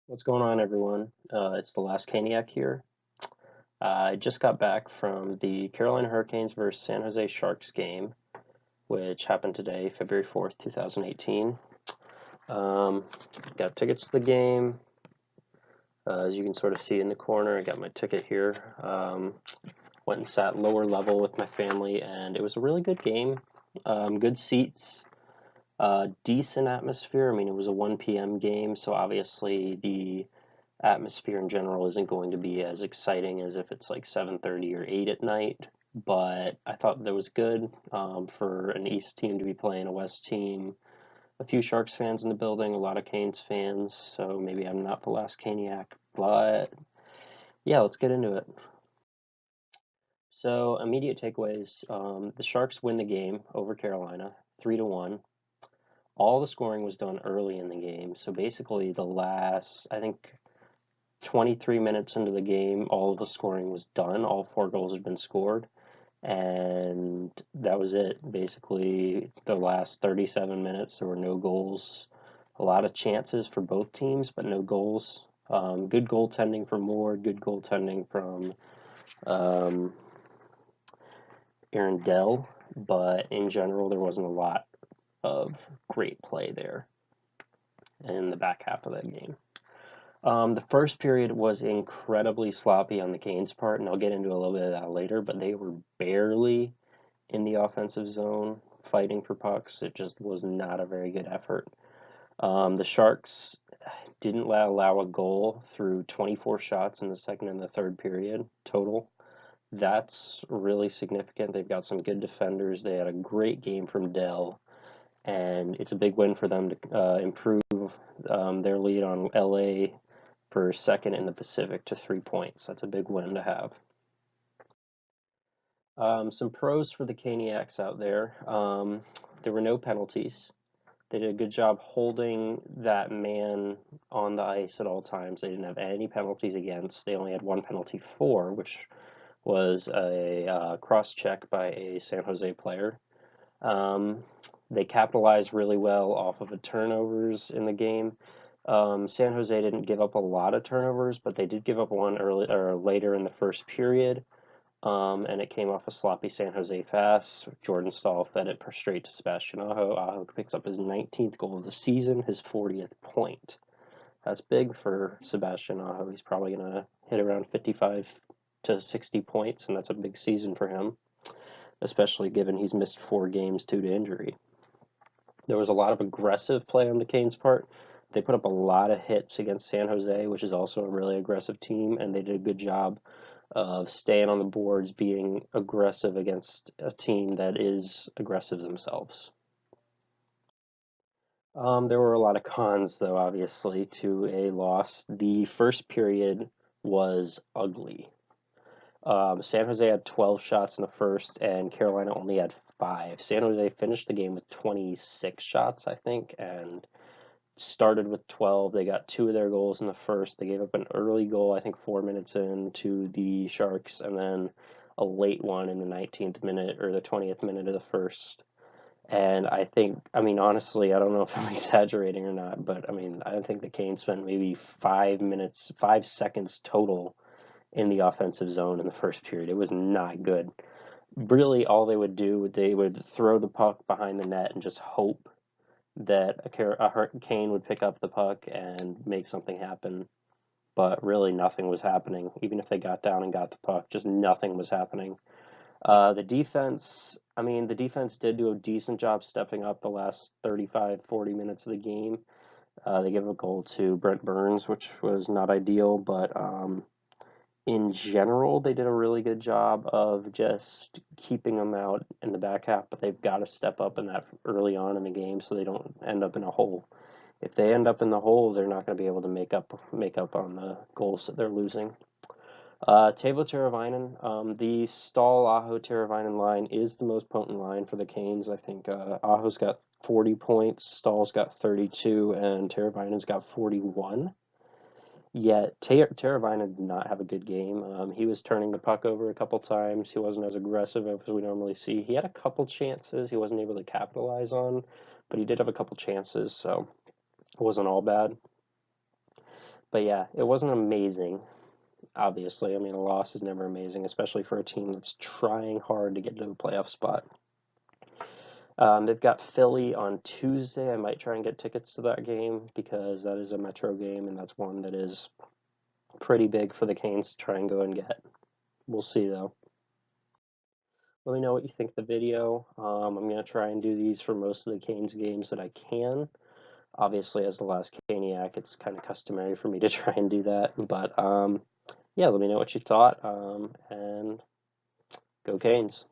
What's going on, everyone? It's the last Caniac here. I just got back from the Carolina Hurricanes versus San Jose Sharks game, which happened today, February 4th, 2018. Um, got tickets to the game. As you can sort of see in the corner, I got my ticket here. Went and sat lower level with my family, and it was a really good game. Good seats, decent atmosphere. I mean, it was a 1 p.m. game, so obviously the atmosphere in general isn't going to be as exciting as if it's like 7:30 or 8 at night, but I thought that was good for an East team to be playing a West team. A few Sharks fans in the building, a lot of Canes fans, so maybe I'm not the last Caniac, but yeah, let's get into it. So immediate takeaways: the Sharks win the game over Carolina, 3-1. All the scoring was done early in the game, so basically the last, I think, 23 minutes into the game, all of the scoring was done. All four goals had been scored, and that was it. Basically, the last 37 minutes, there were no goals. A lot of chances for both teams, but no goals. Good goaltending from Ward, good goaltending from um, Aaron Dell, but in general, there wasn't a lot of great play there in the back half of that game. The first period was incredibly sloppy on the Canes' part, and I'll get into a little bit of that later, but they were barely in the offensive zone fighting for pucks. It just was not a very good effort. The Sharks didn't allow a goal through 24 shots in the second and the third period total. That's really significant. They've got some good defenders. They had a great game from Dell, and it's a big win for them to improve their lead on LA for second in the Pacific to 3 points. That's a big win to have. Some pros for the Caniacs out there. There were no penalties. They did a good job holding that man on the ice at all times. They didn't have any penalties against. They only had one penalty for, which was a cross check by a San Jose player. Um, they capitalized really well off of the turnovers in the game. San Jose didn't give up a lot of turnovers, but they did give up one early or later in the first period, and it came off a sloppy San Jose pass. Jordan Staal fed it straight to Sebastian Aho. Aho picks up his 19th goal of the season, his 40th point. That's big for Sebastian Aho. He's probably going to hit around 55 to 60 points, and that's a big season for him, especially given he's missed 4 games due to injury. There was a lot of aggressive play on the Canes' part. They put up a lot of hits against San Jose, which is also a really aggressive team, and they did a good job of staying on the boards, being aggressive against a team that is aggressive themselves. There were a lot of cons, though, obviously, to a loss. The first period was ugly. San Jose had 12 shots in the first, and Carolina only had 5. San Jose finished the game with 26 shots, I think, and started with 12. They got 2 of their goals in the first. They gave up an early goal, I think 4 minutes into the Sharks, and then a late one in the 19th minute or the 20th minute of the first. And I think, I mean, honestly, I don't know if I'm exaggerating or not, but I mean, I think the Canes spent maybe 5 minutes, 5 seconds total in the offensive zone in the first period. It was not good. Really, all they would do, they would throw the puck behind the net and just hope that a Hurricane would pick up the puck and make something happen. But really, nothing was happening. Even if they got down and got the puck, just nothing was happening. The defense, I mean, the defense did do a decent job stepping up the last 35, 40 minutes of the game. They gave a goal to Brent Burns, which was not ideal, but in general, they did a really good job of just keeping them out in the back half, but they've got to step up in that early on in the game so they don't end up in a hole. If they end up in the hole, they're not going to be able to make up on the goals that they're losing. Teuvo Teravainen, the Staal Aho Teravainen line is the most potent line for the Canes. I think Aho's got 40 points, Staal's got 32, and Teravainen's got 41. Yet Teravainen did not have a good game. He was turning the puck over a couple times. He wasn't as aggressive as we normally see. He had a couple chances he wasn't able to capitalize on, but he did have a couple chances, so it wasn't all bad. But yeah, it wasn't amazing, obviously. I mean, a loss is never amazing, especially for a team that's trying hard to get to a playoff spot. They've got Philly on Tuesday. I might try and get tickets to that game because that is a Metro game, and that's one that is pretty big for the Canes to try and go and get. We'll see, though. Let me know what you think of the video. I'm going to try and do these for most of the Canes games that I can. Obviously, as the last Caniac, it's kind of customary for me to try and do that. But yeah, let me know what you thought, and go Canes.